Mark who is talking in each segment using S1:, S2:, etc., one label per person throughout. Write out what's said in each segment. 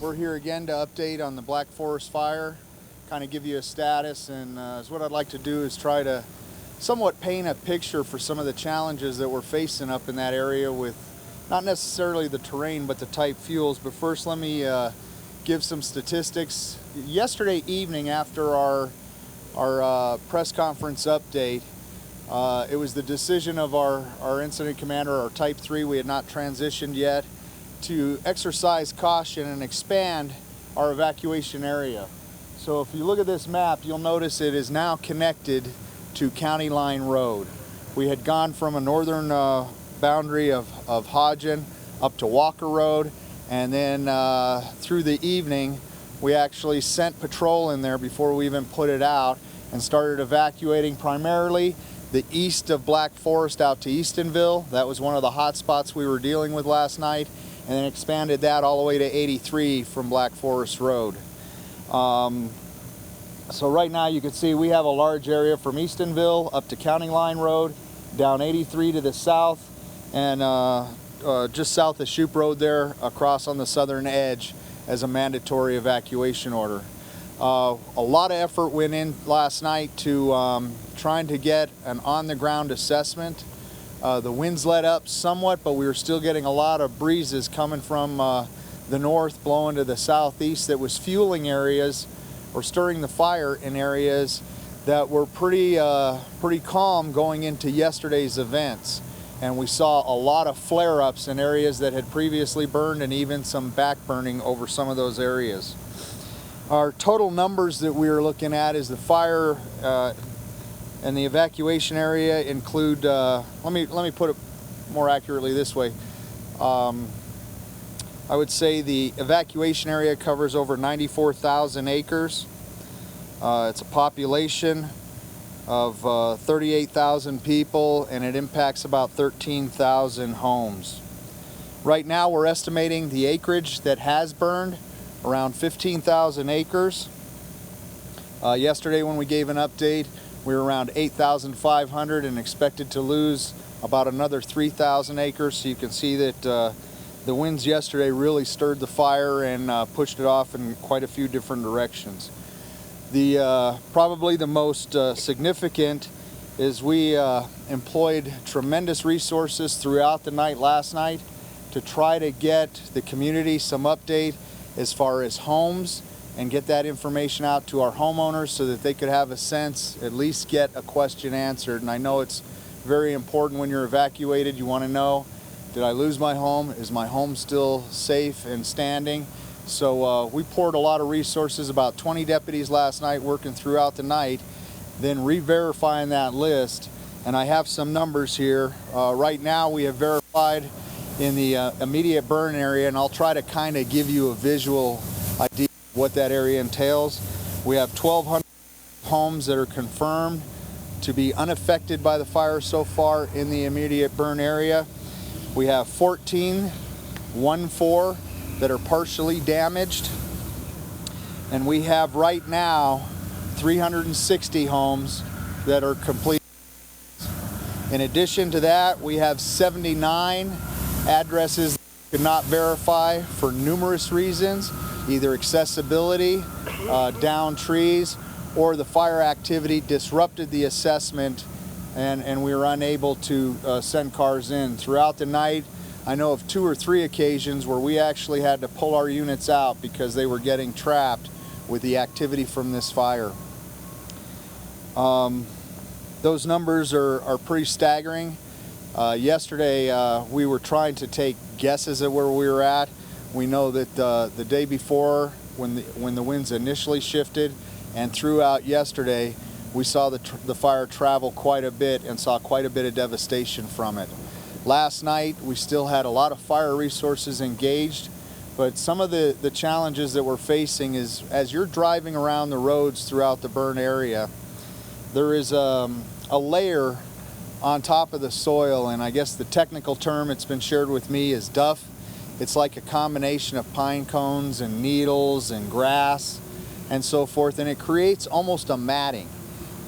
S1: We're here again to update on the Black Forest fire, kind of give you a status, and what I'd like to do is try to somewhat paint a picture for some of the challenges that we're facing up in that area with not necessarily the terrain but the type fuels. But first let me give some statistics. Yesterday evening after our press conference update, it was the decision of our incident commander, our type 3, we had not transitioned yet, to exercise caution and expand our evacuation area. So if you look at this map, you'll notice it is now connected to County Line Road. We had gone from a northern boundary of Hodgen up to Walker Road, and then through the evening we actually sent patrol in there before we even put it out and started evacuating primarily the east of Black Forest out to Eastonville. That was one of the hot spots we were dealing with last night, and then expanded that all the way to 83 from Black Forest Road. So right now you can see we have a large area from Eastonville up to County Line Road, down 83 to the south, and just south of Shoup Road there across on the southern edge as a mandatory evacuation order. A lot of effort went in last night to trying to get an on-the-ground assessment. The winds let up somewhat, but we were still getting a lot of breezes coming from the north blowing to the southeast that was fueling areas or stirring the fire in areas that were pretty calm going into yesterday's events. And we saw a lot of flare-ups in areas that had previously burned, and even some back burning over some of those areas. Our total numbers that we are looking at is the fire and the evacuation area include, let me put it more accurately this way. I would say the evacuation area covers over 94,000 acres. It's a population of 38,000 people, and it impacts about 13,000 homes. Right now we're estimating the acreage that has burned around 15,000 acres. Yesterday when we gave an update, we were around 8,500 and expected to lose about another 3,000 acres. So you can see that the winds yesterday really stirred the fire and pushed it off in quite a few different directions. Probably the most significant is we employed tremendous resources throughout the night last night to try to get the community some update as far as homes and get that information out to our homeowners so that they could have a sense, at least get a question answered. And I know it's very important when you're evacuated. You want to know, did I lose my home? Is my home still safe and standing? So we poured a lot of resources, about 20 deputies last night working throughout the night, then re-verifying that list. And I have some numbers here. Right now we have verified in the immediate burn area, and I'll try to kind of give you a visual idea of what that area entails. We have 1,200 homes that are confirmed to be unaffected by the fire so far in the immediate burn area. We have 14 that are partially damaged, and we have right now 360 homes that are complete. In addition to that, we have 79 addresses that we could not verify for numerous reasons, either accessibility, down trees, or the fire activity disrupted the assessment and we were unable to send cars in. Throughout the night, I know of 2 or 3 occasions where we actually had to pull our units out because they were getting trapped with the activity from this fire. Those numbers are pretty staggering. Yesterday we were trying to take guesses at where we were at. We know that the day before, when the winds initially shifted, and throughout yesterday, we saw the fire travel quite a bit and saw quite a bit of devastation from it. Last night we still had a lot of fire resources engaged, but some of the challenges that we're facing is, as you're driving around the roads throughout the burn area, there is a layer on top of the soil, and I guess the technical term it's been shared with me is duff. It's like a combination of pine cones and needles and grass and so forth, and it creates almost a matting.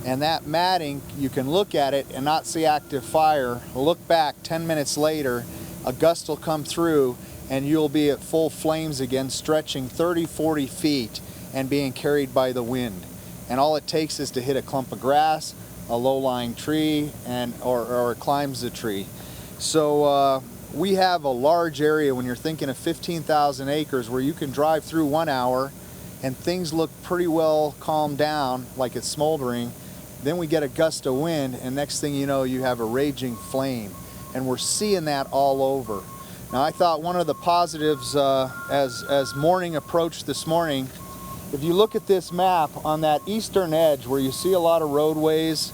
S1: And that matting, you can look at it and not see active fire. Look back 10 minutes later, a gust will come through and you'll be at full flames again, stretching 30-40 feet and being carried by the wind. And all it takes is to hit a clump of grass, a low-lying tree, or it climbs the tree. So we have a large area when you're thinking of 15,000 acres where you can drive through 1 hour and things look pretty well calmed down, like it's smoldering. Then we get a gust of wind, and next thing you know, you have a raging flame. And we're seeing that all over. Now, I thought one of the positives as morning approached this morning, if you look at this map on that eastern edge where you see a lot of roadways,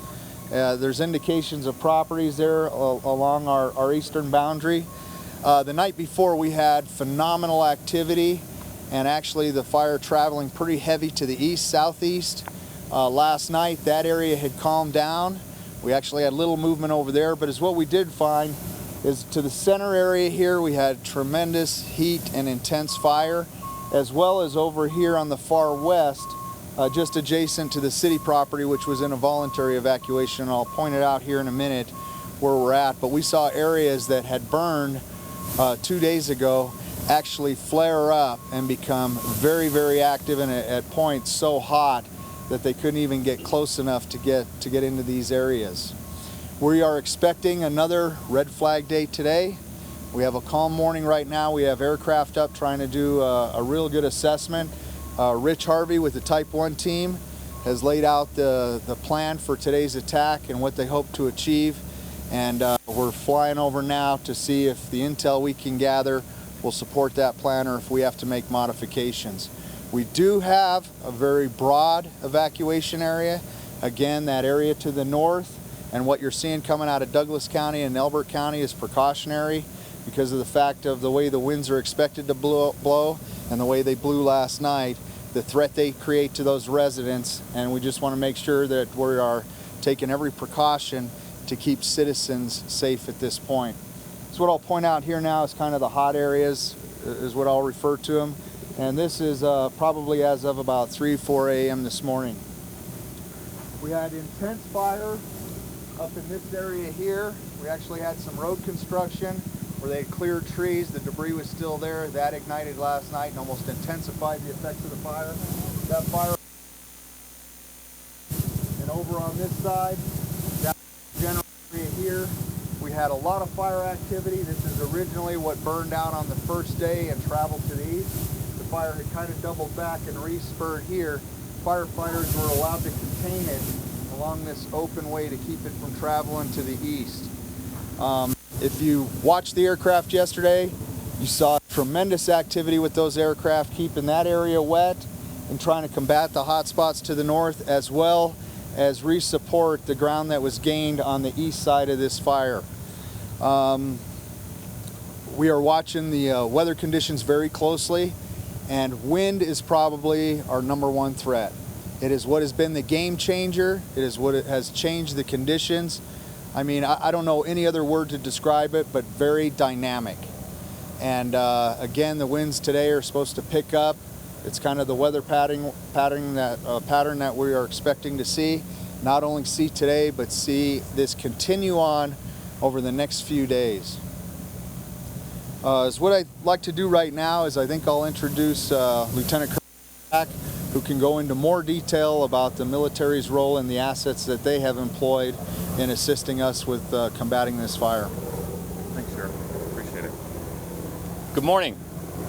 S1: there's indications of properties there along our eastern boundary. The night before we had phenomenal activity, and actually the fire traveling pretty heavy to the east, southeast. Last night that area had calmed down. We actually had little movement over there, but as what we did find is to the center area here we had tremendous heat and intense fire, as well as over here on the far west, just adjacent to the city property, which was in a voluntary evacuation. And I'll point it out here in a minute where we're at, but we saw areas that had burned 2 days ago actually flare up and become very, very active, and at points so hot that they couldn't even get close enough to get into these areas. We are expecting another red flag day today. We have a calm morning right now. We have aircraft up trying to do a real good assessment. Rich Harvey with the Type 1 team has laid out the plan for today's attack and what they hope to achieve. And we're flying over now to see if the intel we can gather will support that plan or if we have to make modifications. We do have a very broad evacuation area. Again, that area to the north, and what you're seeing coming out of Douglas County and Elbert County is precautionary because of the fact of the way the winds are expected to blow and the way they blew last night, the threat they create to those residents, and we just want to make sure that we are taking every precaution to keep citizens safe at this point. So what I'll point out here now is kind of the hot areas, is what I'll refer to them. And this is probably as of about 3-4 a.m. this morning. We had intense fire up in this area here. We actually had some road construction where they had cleared trees. The debris was still there. That ignited last night and almost intensified the effects of the fire. That fire. And over on this side, that general area here, we had a lot of fire activity. This is originally what burned down on the first day and traveled to the east. The fire had kind of doubled back and re-spurred here. Firefighters were allowed to contain it along this open way to keep it from traveling to the east. If you watched the aircraft yesterday, you saw tremendous activity with those aircraft keeping that area wet and trying to combat the hot spots to the north, as well as re-support the ground that was gained on the east side of this fire. We are watching the weather conditions very closely, and wind is probably our #1 threat. It is what has been the game changer. It is what has changed the conditions. I mean, I don't know any other word to describe it, but very dynamic. And again, the winds today are supposed to pick up. It's kind of the weather pattern that we are expecting to see. Not only see today, but see this continue on over the next few days. So what I'd like to do right now is I think I'll introduce Lieutenant Colonel, who can go into more detail about the military's role and the assets that they have employed in assisting us with combating this fire.
S2: Thanks, Sheriff. Appreciate it. Good morning.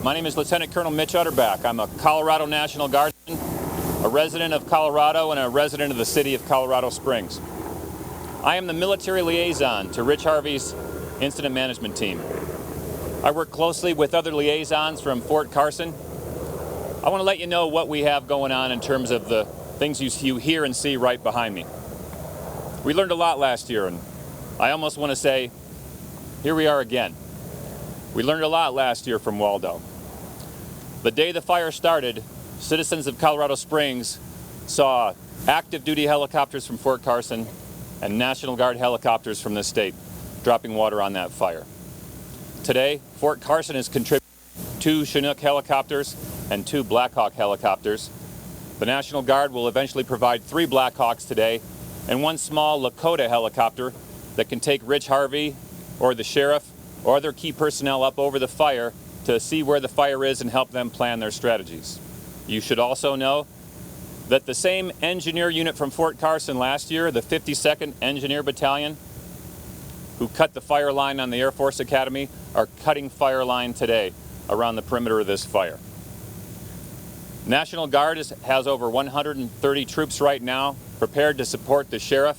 S2: My name is Lieutenant Colonel Mitch Utterback. I'm a Colorado National Guardsman, a resident of Colorado, and a resident of the city of Colorado Springs. I am the military liaison to Rich Harvey's incident management team. I work closely with other liaisons from Fort Carson. I want to let you know what we have going on in terms of the things you hear and see right behind me. We learned a lot last year, and I almost want to say, here we are again. We learned a lot last year from Waldo. The day the fire started, citizens of Colorado Springs saw active duty helicopters from Fort Carson and National Guard helicopters from the state dropping water on that fire. Today, Fort Carson has contributed 2 Chinook helicopters and 2 Black Hawk helicopters. The National Guard will eventually provide 3 Black Hawks today and 1 small Lakota helicopter that can take Rich Harvey or the sheriff or other key personnel up over the fire to see where the fire is and help them plan their strategies. You should also know that the same engineer unit from Fort Carson last year, the 52nd Engineer Battalion, who cut the fire line on the Air Force Academy, are cutting fire line today around the perimeter of this fire. National Guard has over 130 troops right now prepared to support the sheriff,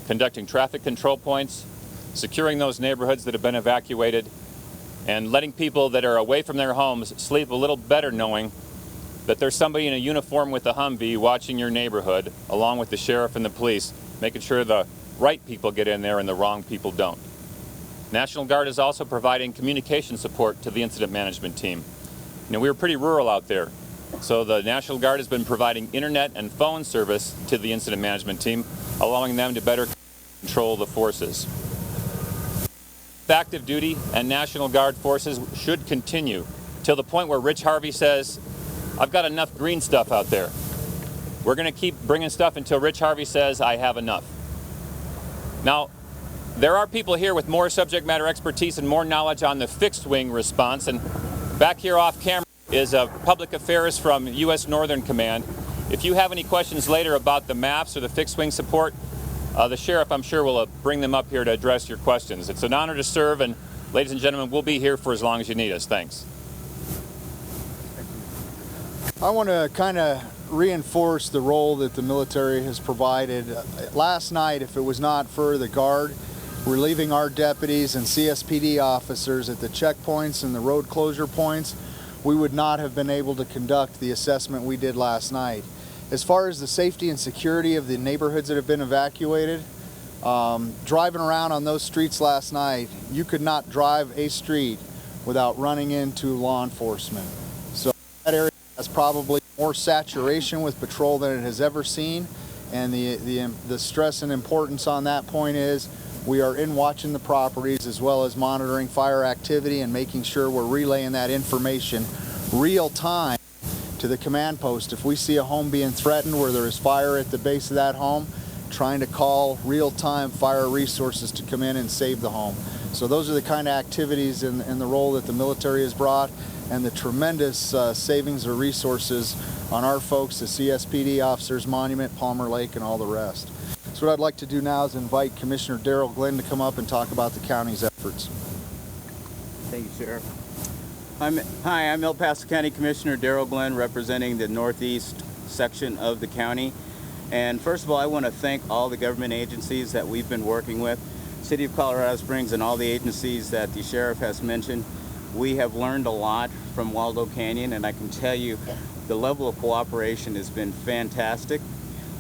S2: conducting traffic control points, securing those neighborhoods that have been evacuated, and letting people that are away from their homes sleep a little better knowing that there's somebody in a uniform with a Humvee watching your neighborhood, along with the sheriff and the police, making sure the right people get in there and the wrong people don't. National Guard is also providing communication support to the incident management team. You know, we were pretty rural out there, so the National Guard has been providing internet and phone service to the incident management team, allowing them to better control the forces. Active duty and National Guard forces should continue till the point where Rich Harvey says, I've got enough green stuff out there. We're going to keep bringing stuff until Rich Harvey says, I have enough. Now, there are people here with more subject matter expertise and more knowledge on the fixed wing response, and back here off camera is Public Affairs from U.S. Northern Command. If you have any questions later about the maps or the fixed wing support, the sheriff, I'm sure, will bring them up here to address your questions. It's an honor to serve, and ladies and gentlemen, we'll be here for as long as you need us. Thanks.
S1: I want to kind of reinforce the role that the military has provided. Last night, if it was not for the Guard relieving our deputies and CSPD officers at the checkpoints and the road closure points, we would not have been able to conduct the assessment we did last night. As far as the safety and security of the neighborhoods that have been evacuated, driving around on those streets last night, you could not drive a street without running into law enforcement. So that area has probably more saturation with patrol than it has ever seen, and the stress and importance on that point is we are in watching the properties as well as monitoring fire activity and making sure we're relaying that information real time to the command post. If we see a home being threatened where there is fire at the base of that home, trying to call real-time fire resources to come in and save the home. So those are the kind of activities and the role that the military has brought, and the tremendous savings of resources on our folks, the CSPD officers, Monument, Palmer Lake, and all the rest. So what I'd like to do now is invite Commissioner Darrell Glenn to come up and talk about the county's efforts.
S3: Thank you, Sheriff. Hi, I'm El Paso County Commissioner Darrell Glenn, representing the northeast section of the county. And first of all, I want to thank all the government agencies that we've been working with, City of Colorado Springs and all the agencies that the Sheriff has mentioned. We have learned a lot from Waldo Canyon, and I can tell you the level of cooperation has been fantastic.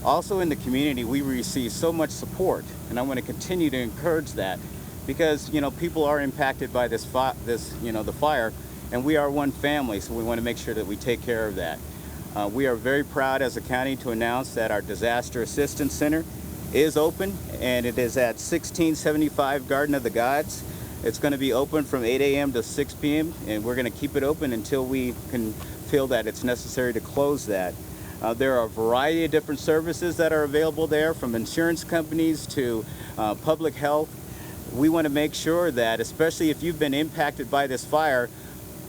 S3: Also in the community, we receive so much support, and I want to continue to encourage that because, you know, people are impacted by the fire, and we are one family, so we want to make sure that we take care of that. We are very proud as a county to announce that our Disaster Assistance Center is open, and it is at 1675 Garden of the Gods. It's going to be open from 8 a.m. to 6 p.m., and we're going to keep it open until we can feel that it's necessary to close that. There are a variety of different services that are available there, from insurance companies to public health. We want to make sure that, especially if you've been impacted by this fire,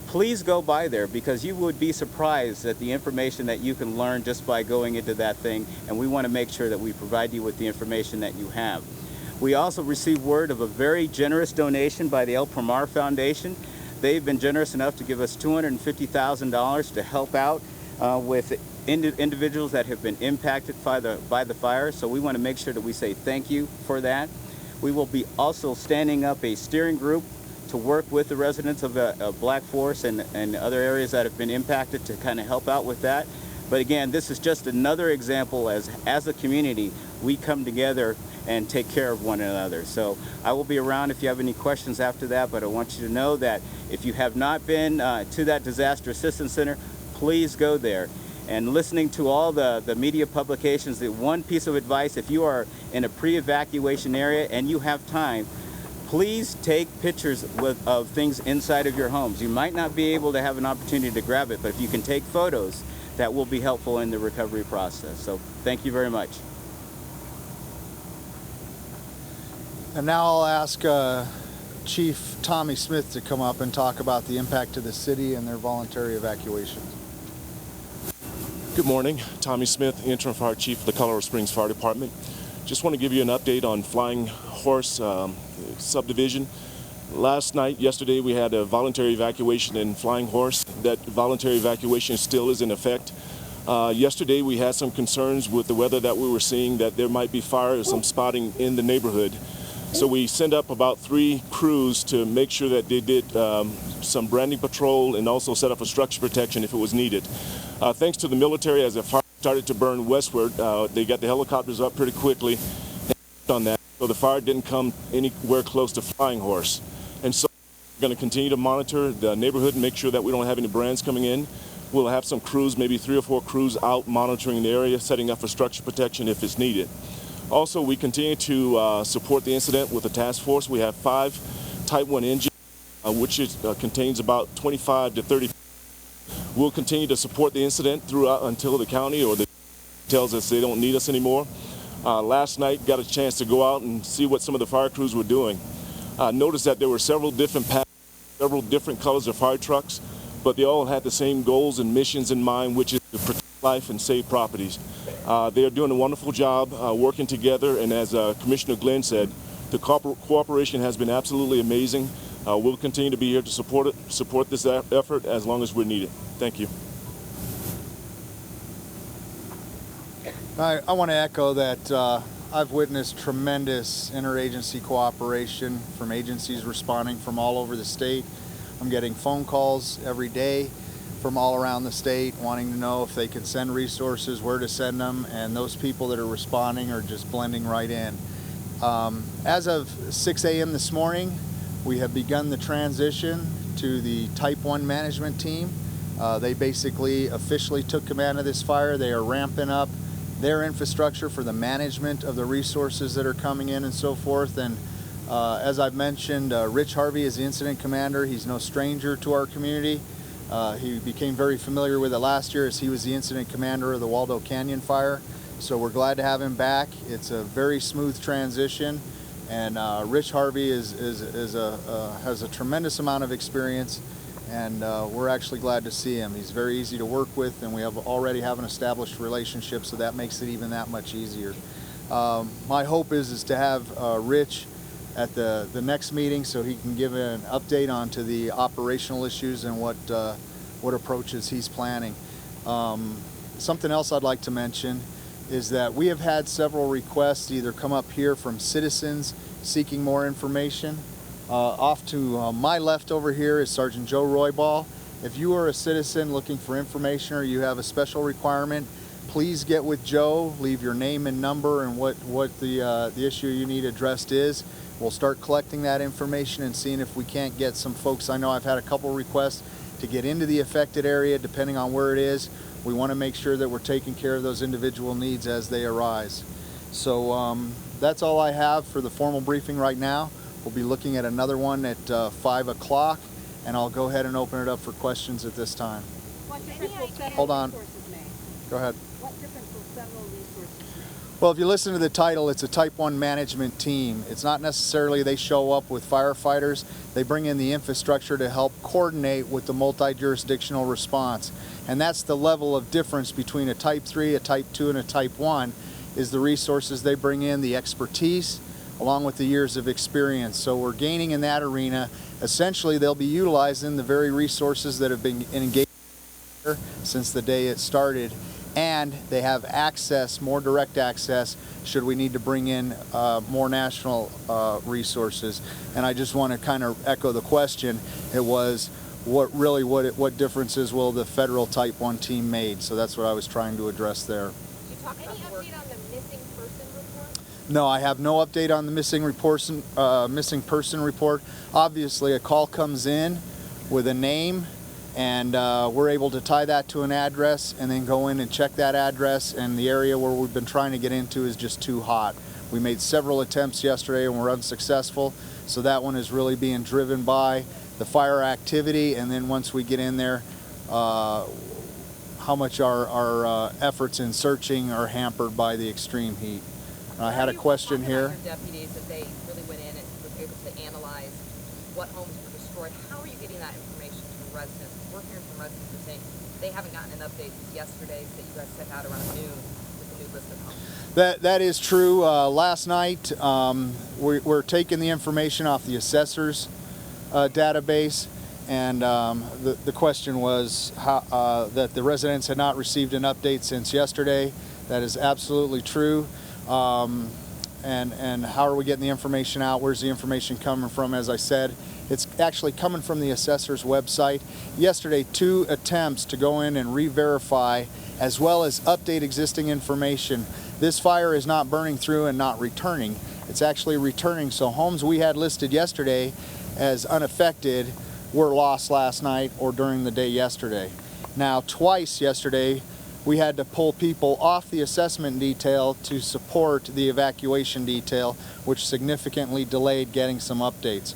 S3: please go by there, because you would be surprised at the information that you can learn just by going into that thing, and we want to make sure that we provide you with the information that you have. We also received word of a very generous donation by the El Pomar Foundation. They've been generous enough to give us $250,000 to help out with individuals that have been impacted by the fire, so we want to make sure that we say thank you for that. We will be also standing up a steering group to work with the residents of Black Forest and other areas that have been impacted to kind of help out with that. But again, this is just another example as a community, we come together and take care of one another. So I will be around if you have any questions after that, but I want you to know that if you have not been to that Disaster Assistance Center, please go there. And listening to all the media publications, the one piece of advice, if you are in a pre-evacuation area and you have time, please take pictures of things inside of your homes. You might not be able to have an opportunity to grab it, but if you can take photos, that will be helpful in the recovery process. So thank you very much.
S1: And now I'll ask Chief Tommy Smith to come up and talk about the impact to the city and their voluntary evacuations.
S4: Good morning. Tommy Smith, Interim Fire Chief of the Colorado Springs Fire Department. Just want to give you an update on Flying Horse subdivision. Yesterday, we had a voluntary evacuation in Flying Horse. That voluntary evacuation still is in effect. Yesterday, we had some concerns with the weather that we were seeing, that there might be fire or some spotting in the neighborhood. So we sent up about 3 crews to make sure that they did some branding patrol and also set up a structure protection if it was needed. Thanks to the military, as the fire started to burn westward, they got the helicopters up pretty quickly on that, so the fire didn't come anywhere close to Flying Horse. And so we're going to continue to monitor the neighborhood and make sure that we don't have any brands coming in. We'll have some crews, maybe 3 or 4 crews out monitoring the area, setting up for structure protection if it's needed. Also, we continue to support the incident with a task force. We have 5 Type 1 engines, which contains about 25 to 30. We'll continue to support the incident throughout until the county or the tells us they don't need us anymore. Last night, got a chance to go out and see what some of the fire crews were doing. Noticed that there were several different colors of fire trucks, but they all had the same goals and missions in mind, which is to protect life and save properties. They are doing a wonderful job working together, and as Commissioner Glenn said, the cooperation has been absolutely amazing. We'll continue to be here to support this effort as long as we're needed. Thank you.
S1: I want to echo that I've witnessed tremendous interagency cooperation from agencies responding from all over the state. I'm getting phone calls every day from all around the state wanting to know if they can send resources, where to send them, and those people that are responding are just blending right in. As of 6 a.m. this morning, we have begun the transition to the Type 1 management team. They basically officially took command of this fire. They are ramping up their infrastructure for the management of the resources that are coming in and so forth. And as I've mentioned, Rich Harvey is the incident commander. He's no stranger to our community. He became very familiar with it last year as he was the incident commander of the Waldo Canyon fire. So we're glad to have him back. It's a very smooth transition, and Rich Harvey has a tremendous amount of experience, and we're actually glad to see him. He's very easy to work with, and we already have an established relationship, so that makes it even that much easier. My hope is to have Rich at the next meeting so he can give an update onto the operational issues and what approaches he's planning. Something else I'd like to mention is that we have had several requests either come up here from citizens seeking more information. Off to my left over here is Sergeant Joe Roybal. If you are a citizen looking for information or you have a special requirement, please get with Joe, leave your name and number and what the issue you need addressed is. We'll start collecting that information and seeing if we can't get some folks. I know I've had a couple requests to get into the affected area depending on where it is. We want to make sure that we're taking care of those individual needs as they arise. So that's all I have for the formal briefing right now. We'll be looking at another one at 5 o'clock, and I'll go ahead and open it up for questions at this time.
S5: What difference will federal
S1: Hold on.
S5: resources make?
S1: Go ahead.
S5: What difference will federal resources make?
S1: Well, if you listen to the title, it's a Type 1 management team. It's not necessarily they show up with firefighters. They bring in the infrastructure to help coordinate with the multi-jurisdictional response. And that's the level of difference between a Type 3, a Type 2, and a Type 1, is the resources they bring in, the expertise, along with the years of experience. So we're gaining in that arena. Essentially, they'll be utilizing the very resources that have been engaged since the day it started, and they have access, more direct access, should we need to bring in more national resources. And I just want to kind of echo the question. It was, what differences will the federal Type 1 team make? So that's what I was trying to address there.
S6: Any update on the missing person report?
S1: No, I have no update on the missing person report. Obviously, a call comes in with a name, and we're able to tie that to an address and then go in and check that address, and the area where we've been trying to get into is just too hot. We made several attempts yesterday and were unsuccessful, so that one is really being driven by the fire activity, and then once we get in there, how much our efforts in searching are hampered by the extreme heat. I had a question here.
S6: Deputies that they really went in and were able to analyze
S7: what homes were destroyed. How are you getting that information to residents? We're hearing from residents who are saying they haven't gotten an update since yesterday that you guys sent out around noon with the new list of homes.
S1: That is true. Last night, we're taking the information off the assessor's database, and the question was that the residents had not received an update since yesterday. That is absolutely true. And how are we getting the information out? Where's the information coming from? As I said, it's actually coming from the assessor's website. Yesterday, 2 attempts to go in and re-verify as well as update existing information. This fire is not burning through and not returning. It's actually returning. So homes we had listed yesterday as unaffected were lost last night or during the day yesterday. Now, twice yesterday, we had to pull people off the assessment detail to support the evacuation detail, which significantly delayed getting some updates.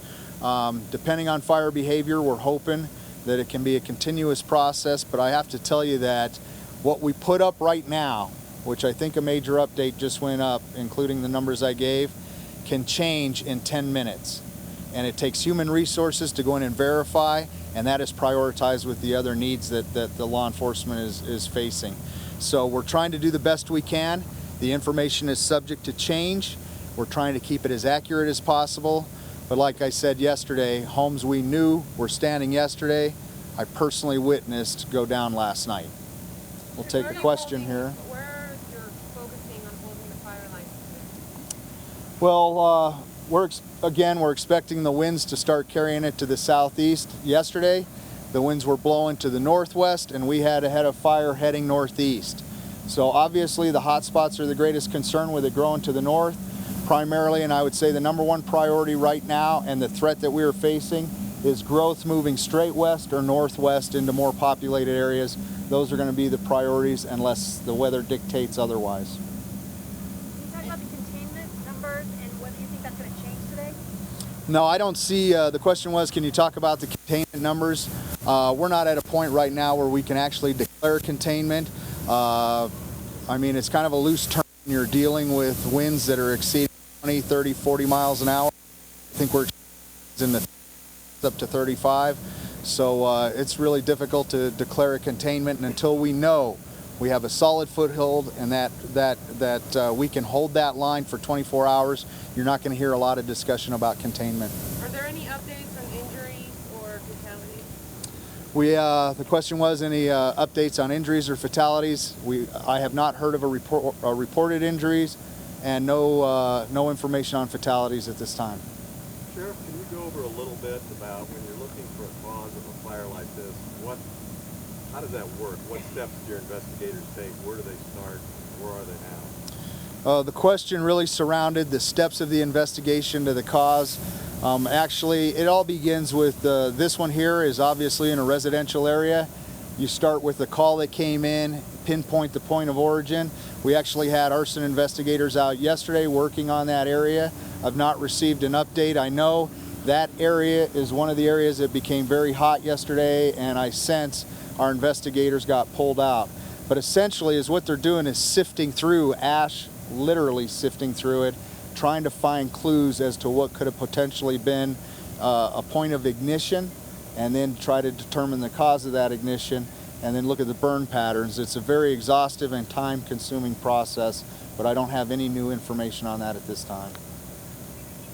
S1: Depending on fire behavior, we're hoping that it can be a continuous process, but I have to tell you that what we put up right now, which I think a major update just went up, including the numbers I gave, can change in 10 minutes. And it takes human resources to go in and verify, and that is prioritized with the other needs that the law enforcement is facing. So we're trying to do the best we can. The information is subject to change. We're trying to keep it as accurate as possible. But like I said yesterday, homes we knew were standing yesterday, I personally witnessed go down last night. We'll take a question here.
S6: Where you're focusing on holding the fire lines?
S1: Well, we're expecting the winds to start carrying it to the southeast. Yesterday, the winds were blowing to the northwest, and we had a head of fire heading northeast. So obviously the hot spots are the greatest concern with it growing to the north. Primarily, and I would say the #1 priority right now and the threat that we are facing is growth moving straight west or northwest into more populated areas. Those are going to be the priorities unless the weather dictates otherwise.
S5: Can you talk about the containment numbers and whether you think that's going to change today?
S1: No, I don't see, the question was, can you talk about the containment numbers? We're not at a point right now where we can actually declare containment. I mean, it's kind of a loose term. You're dealing with winds that are exceeding 20, 30, 40 miles an hour. I think we're in the up to 35. So it's really difficult to declare a containment, and until we know we have a solid foothold and that we can hold that line for 24 hours, you're not going to hear a lot of discussion about containment.
S6: Are there any updates on injuries or fatalities?
S1: The question was any updates on injuries or fatalities. I have not heard of reported injuries, and no information on fatalities at this time.
S8: Sheriff, can you go over a little bit about when you're looking for a cause of a fire like this, how does that work? What steps do your investigators take? Where do they start? Where are they now?
S1: The question really surrounded the steps of the investigation to the cause. Actually, it all begins with this one here is obviously in a residential area. You start with the call that came in, pinpoint the point of origin. We actually had arson investigators out yesterday working on that area. I've not received an update. I know that area is one of the areas that became very hot yesterday, and I sense our investigators got pulled out. But essentially is what they're doing is sifting through ash, literally sifting through it, trying to find clues as to what could have potentially been a point of ignition, and then try to determine the cause of that ignition, and then look at the burn patterns. It's a very exhaustive and time-consuming process, but I don't have any new information on that at this time.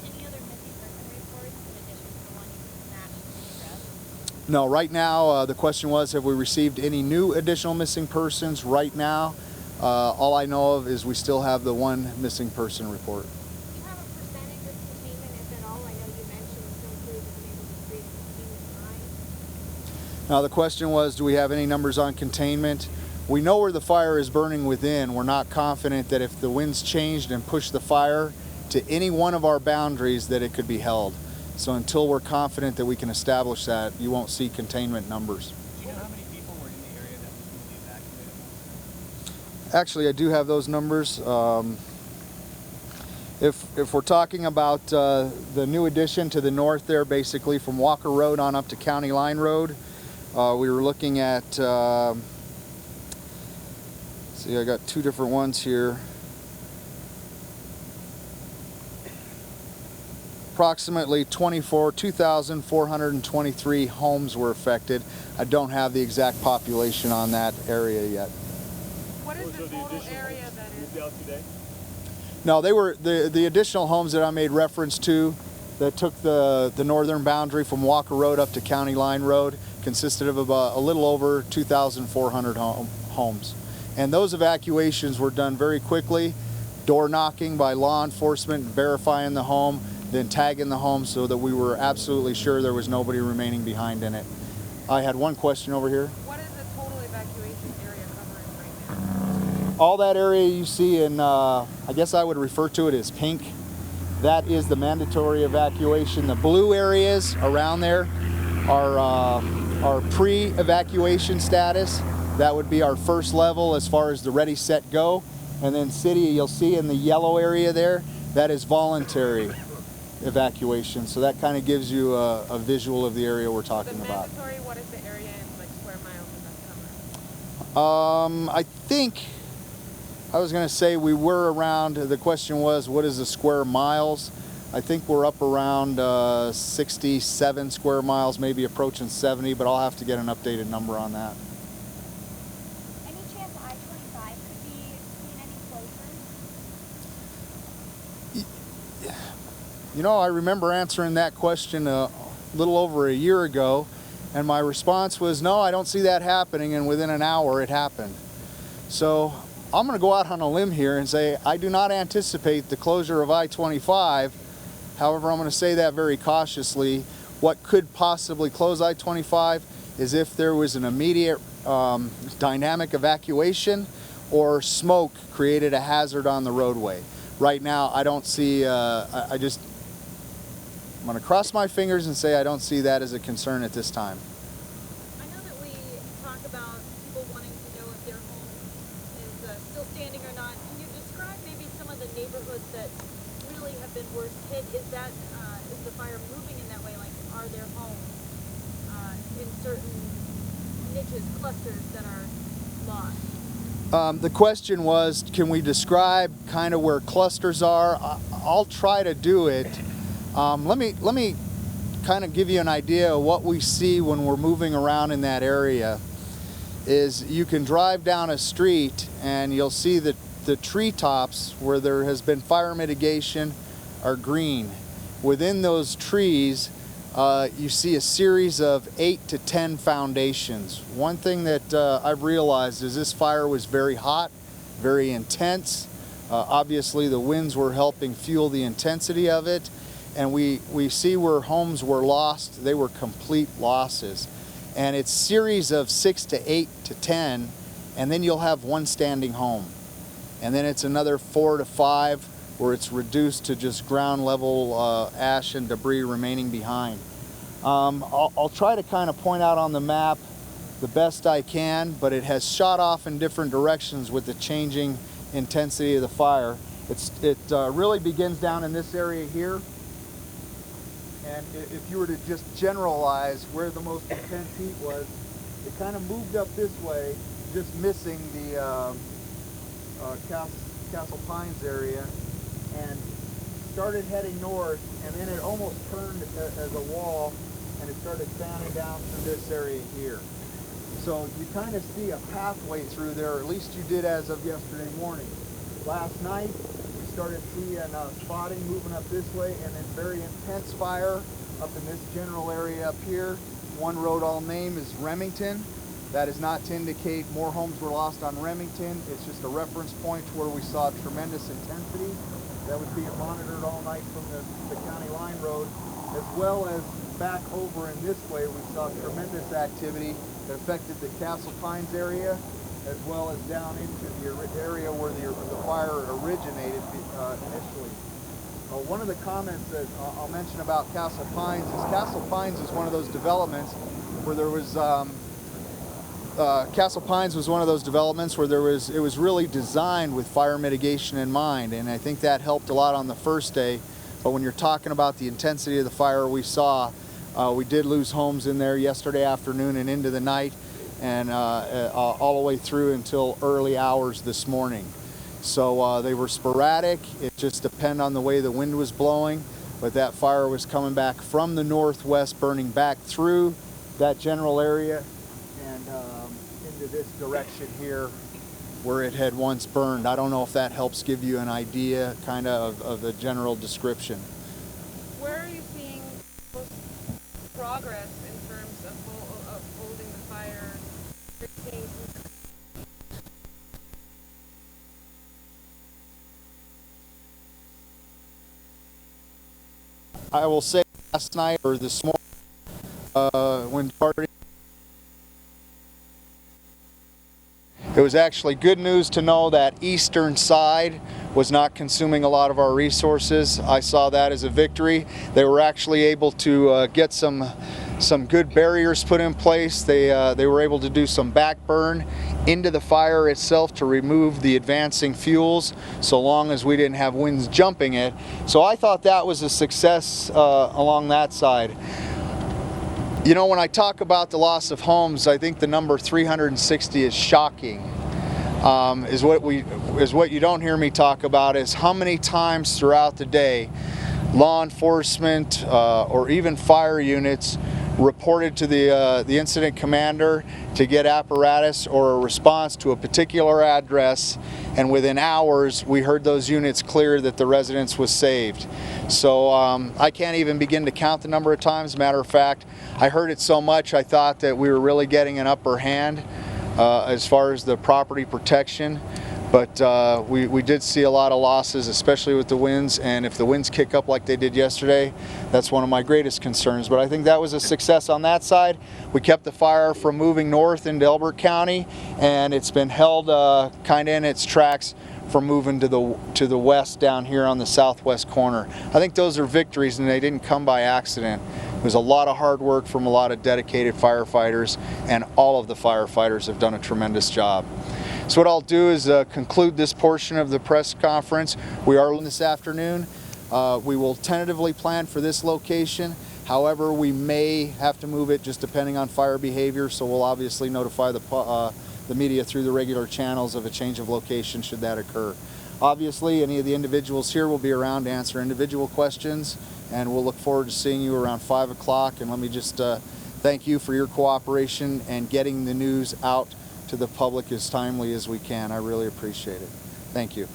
S5: Any other missing person reports in addition to the one you snatched and addressed?
S1: No, right now the question was, have we received any new additional missing persons? Right now, all I know of is we still have the 1 missing person report.
S6: Do you have a percentage of containment, if at all? I know you mentioned some crews have been able to create containment lines.
S1: Now the question was, do we have any numbers on containment? We know where the fire is burning within. We're not confident that if the winds changed and pushed the fire to any one of our boundaries that it could be held. So until we're confident that we can establish that, you won't see containment numbers.
S9: Do you know how many people were in the area that was newly evacuated?
S1: Actually, I do have those numbers. If we're talking about the new addition to the north there, basically from Walker Road on up to County Line Road, we were looking at, see, I got 2 different ones here. approximately 2,423 homes were affected. I don't have the exact population on that area yet.
S10: What is the total area that is?
S4: Moved out today?
S1: No, they were the additional homes that I made reference to that took the northern boundary from Walker Road up to County Line Road consisted of about a little over 2,400 homes. And those evacuations were done very quickly, door knocking by law enforcement, verifying the home, then tagging the home so that we were absolutely sure there was nobody remaining behind in it. I had one question over here.
S10: What is the total evacuation area covering right now?
S1: All that area you see in, I guess I would refer to it as pink, that is the mandatory evacuation. The blue areas around there are pre-evacuation status. That would be our first level as far as the ready, set, go. And then city, you'll see in the yellow area there, that is voluntary evacuation. So that kind of gives you a visual of the area we're talking about.
S10: The mandatory, what is the area in like square miles does that cover?
S1: I think, I was going to say we were around, the question was what is the square miles? I think we're up around 67 square miles, maybe approaching 70, but I'll have to get an updated number on that.
S6: Any chance I-25 could be seeing any closures?
S1: You know, I remember answering that question a little over a year ago, and my response was, no, I don't see that happening, and within an hour it happened. So I'm going to go out on a limb here and say I do not anticipate the closure of I-25. However, I'm going to say that very cautiously. What could possibly close I-25 is if there was an immediate dynamic evacuation or smoke created a hazard on the roadway. Right now, I don't see, I'm going to cross my fingers and say I don't see that as a concern at this time.
S5: I know that we talk about people wanting to know if their home is still standing or not. Can you describe maybe some of the neighborhoods that really have been worst hit? Is the fire moving in that way? Like, are there homes in certain niches, clusters that are lost?
S1: The question was, can we describe kind of where clusters are? I'll try to do it. Let me kind of give you an idea of what we see when we're moving around in that area. Is you can drive down a street and you'll see that the treetops where there has been fire mitigation are green. Within those trees, you see a series of 8 to 10 foundations. One thing that I've realized is this fire was very hot, very intense. Obviously the winds were helping fuel the intensity of it, and we see where homes were lost. They were complete losses. And it's series of 6 to 8 to 10, and then you'll have one standing home. And then it's another 4 to 5 where it's reduced to just ground level ash and debris remaining behind. I'll try to kind of point out on the map the best I can, but it has shot off in different directions with the changing intensity of the fire. It really begins down in this area here. And if you were to just generalize where the most intense heat was, it kind of moved up this way, just missing the Castle Pines area, and started heading north, and then it almost turned as a wall, and it started fanning down through this area here. So you kind of see a pathway through there, or at least you did as of yesterday morning. Last night, we started seeing spotting moving up this way, and then very intense fire up in this general area up here. One road I'll name is Remington. That is not to indicate more homes were lost on Remington. It's just a reference point where we saw tremendous intensity. That was being monitored all night from the County Line Road, as well as back over in this way we saw tremendous activity that affected the Castle Pines area, as well as down into the area where the fire originated initially. One of the comments that I'll mention about Castle Pines is one of those developments where there was Castle Pines was one of those developments where it was really designed with fire mitigation in mind, and I think that helped a lot on the first day. But when you're talking about the intensity of the fire we saw, we did lose homes in there yesterday afternoon and into the night, and all the way through until early hours this morning. So they were sporadic. It just depended on the way the wind was blowing. but that fire was coming back from the northwest, burning back through that general area and into this direction here where it had once burned. I don't know if that helps give you an idea kind of the general description.
S10: Where are you seeing most progress in terms of holding the fire? You're seeing some
S1: I will say last night or this morning when party, it was actually good news to know that eastern side was not consuming a lot of our resources. I saw that as a victory. They were actually able to get some good barriers put in place. They were able to do some backburn into the fire itself to remove the advancing fuels, so long as we didn't have winds jumping it. So I thought that was a success along that side. You know, when I talk about the loss of homes, I think the number 360 is shocking. Is what you don't hear me talk about is how many times throughout the day law enforcement or even fire units reported to the incident commander to get apparatus or a response to a particular address, and within hours we heard those units clear that the residence was saved. So I can't even begin to count the number of times. Matter of fact, I heard it so much I thought that we were really getting an upper hand as far as the property protection. But we did see a lot of losses, especially with the winds, and if the winds kick up like they did yesterday, that's one of my greatest concerns. But I think that was a success on that side. We kept the fire from moving north into Elbert County, and it's been held kind of in its tracks from moving to the west down here on the southwest corner. I think those are victories, and they didn't come by accident. It was a lot of hard work from a lot of dedicated firefighters, and all of the firefighters have done a tremendous job. So what I'll do is conclude this portion of the press conference. We are this afternoon. We will tentatively plan for this location. However, we may have to move it just depending on fire behavior, so we'll obviously notify the media through the regular channels of a change of location should that occur. Obviously, any of the individuals here will be around to answer individual questions, and we'll look forward to seeing you around 5 o'clock. And let me just thank you for your cooperation and getting the news out to the public as timely as we can. I really appreciate it. Thank you.